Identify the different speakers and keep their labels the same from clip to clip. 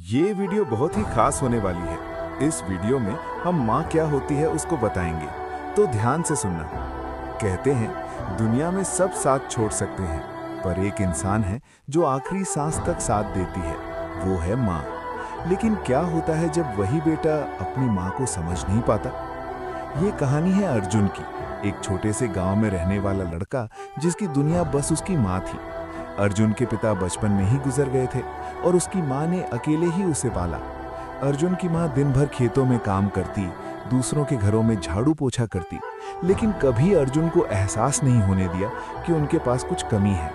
Speaker 1: ये वीडियो बहुत ही खास होने वाली है। इस वीडियो में हम माँ क्या होती है उसको बताएंगे, तो ध्यान से सुनना। कहते हैं दुनिया में सब साथ छोड़ सकते हैं, पर एक इंसान है जो आखिरी सांस तक साथ देती है, वो है माँ। लेकिन क्या होता है जब वही बेटा अपनी माँ को समझ नहीं पाता? ये कहानी है अर्जुन की, एक छोटे से गांव में रहने वाला लड़का जिसकी दुनिया बस उसकी माँ थी। अर्जुन के पिता बचपन में ही गुजर गए थे और उसकी माँ ने अकेले ही उसे पाला। अर्जुन की माँ दिन भर खेतों में काम करती, दूसरों के घरों में झाड़ू पोछा करती, लेकिन कभी अर्जुन को एहसास नहीं होने दिया कि उनके पास कुछ कमी है।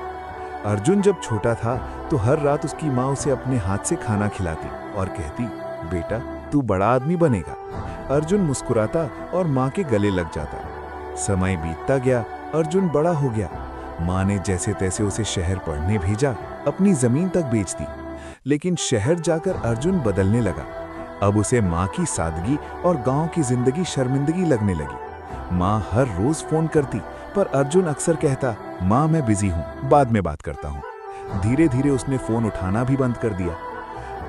Speaker 1: अर्जुन जब छोटा था तो हर रात उसकी माँ उसे अपने हाथ से खाना खिलाती और कहती, बेटा तू बड़ा आदमी बनेगा। अर्जुन मुस्कुराता और माँ के गले लग जाता। समय बीतता गया, अर्जुन बड़ा हो गया। माँ ने जैसे तैसे उसे शहर पढ़ने भेजा, अपनी जमीन तक बेच दी। लेकिन शहर जाकर अर्जुन बदलने लगा। अब उसे माँ की सादगी और गांव की जिंदगी शर्मिंदगी लगने लगी। माँ हर रोज फोन करती, पर अर्जुन अक्सर कहता, माँ मैं बिजी हूँ, बाद में बात करता हूँ। धीरे धीरे उसने फोन उठाना भी बंद कर दिया।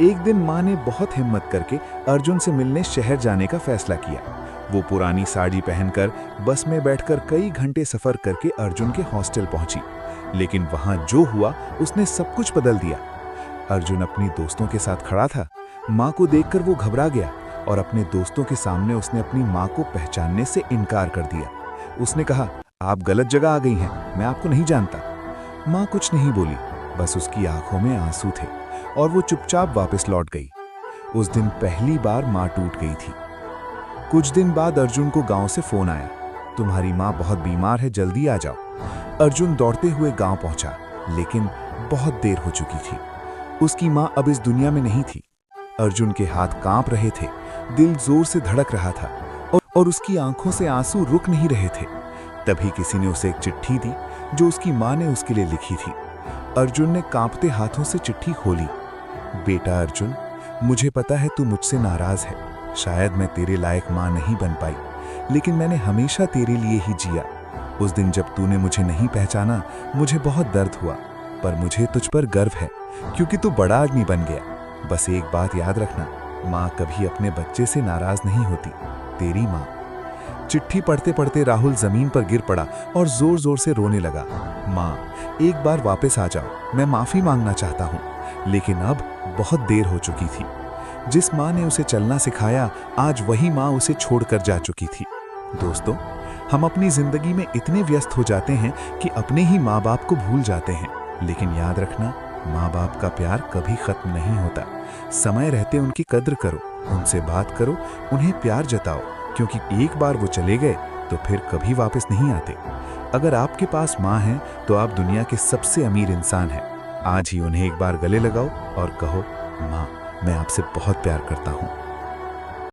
Speaker 1: एक दिन माँ ने बहुत हिम्मत करके अर्जुन से मिलने शहर जाने का फैसला किया। वो पुरानी साड़ी पहनकर बस में बैठकर कई घंटे सफर करके अर्जुन के हॉस्टल पहुंची। लेकिन वहां जो हुआ उसने सब कुछ बदल दिया। अर्जुन अपनी दोस्तों के साथ खड़ा था। माँ को देखकर वो घबरा गया और अपने दोस्तों के सामने उसने अपनी माँ को पहचानने से इनकार कर दिया। उसने कहा, आप गलत जगह आ गई हैं, मैं आपको नहीं जानता। माँ कुछ नहीं बोली, बस उसकी आंखों में आंसू थे और वो चुपचाप वापस लौट गई। उस दिन पहली बार माँ टूट गई थी। कुछ दिन बाद अर्जुन को गांव से फोन आया, तुम्हारी माँ बहुत बीमार है, जल्दी आ जाओ। अर्जुन दौड़ते हुए गांव पहुंचा, लेकिन बहुत देर हो चुकी थी। उसकी माँ अब इस दुनिया में नहीं थी। अर्जुन के हाथ कांप रहे थे, दिल जोर से धड़क रहा था और उसकी आंखों से आंसू रुक नहीं रहे थे। तभी किसी ने उसे एक चिट्ठी दी जो उसकी माँ ने उसके लिए लिखी थी। अर्जुन ने कांपते हाथों से चिट्ठी खोली। बेटा अर्जुन, मुझे पता है तू मुझसे नाराज है। शायद मैं तेरे लायक माँ नहीं बन पाई, लेकिन मैंने हमेशा तेरे लिए ही जिया। उस दिन जब तूने मुझे नहीं पहचाना, मुझे बहुत दर्द हुआ, पर मुझे तुझ पर गर्व है क्योंकि तू बड़ा आदमी बन गया। बस एक बात याद रखना, माँ कभी अपने बच्चे से नाराज नहीं होती, तेरी माँ। चिट्ठी पढ़ते पढ़ते राहुल जमीन पर गिर पड़ा और जोर जोर से रोने लगा। माँ, एक बार वापस आ जाओ, मैं माफी मांगना चाहता हूँ। लेकिन अब बहुत देर हो चुकी थी। जिस माँ ने उसे चलना सिखाया, आज वही माँ उसे छोड़कर जा चुकी थी। दोस्तों, हम अपनी जिंदगी में इतने व्यस्त हो जाते हैं कि अपने ही माँ बाप को भूल जाते हैं। लेकिन याद रखना, माँ बाप का प्यार कभी खत्म नहीं होता। समय रहते उनकी कद्र करो, उनसे बात करो, उन्हें प्यार जताओ, क्योंकि एक बार वो चले गए तो फिर कभी वापस नहीं आते। अगर आपके पास माँ है तो आप दुनिया के सबसे अमीर इंसान हैं। आज ही उन्हें एक बार गले लगाओ और कहो, माँ मैं आपसे बहुत प्यार करता हूँ।